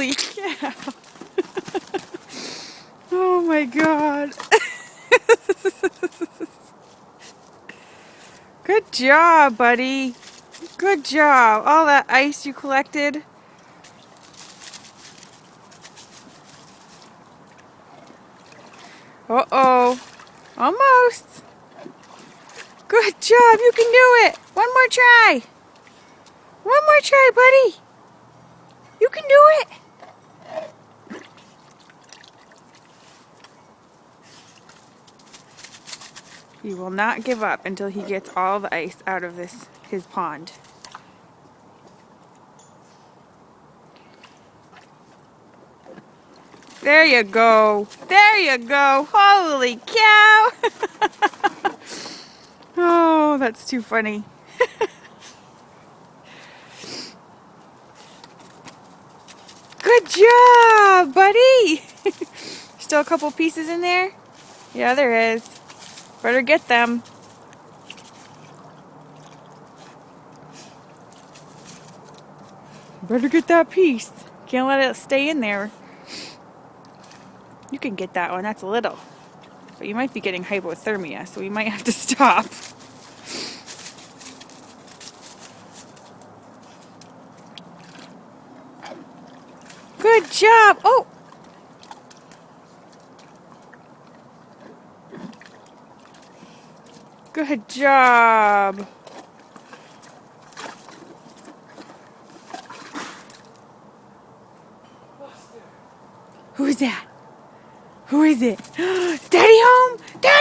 Holy cow. Oh my god. Good job, buddy. Good job. All that ice you collected. Uh-oh. Almost. Good job. You can do it. One more try. One more try, buddy. You can do it. He will not give up until he gets all the ice out of his pond. There you go. There you go. Holy cow. Oh, that's too funny. Good job, buddy. Still a couple pieces in there? Yeah, there is. Better get them. Better get that piece. Can't let it stay in there. You can get that one. That's little. But you might be getting hypothermia, so we might have to stop. Good job. Oh! Good job. Who is that? Who is it? Is Daddy home? Daddy!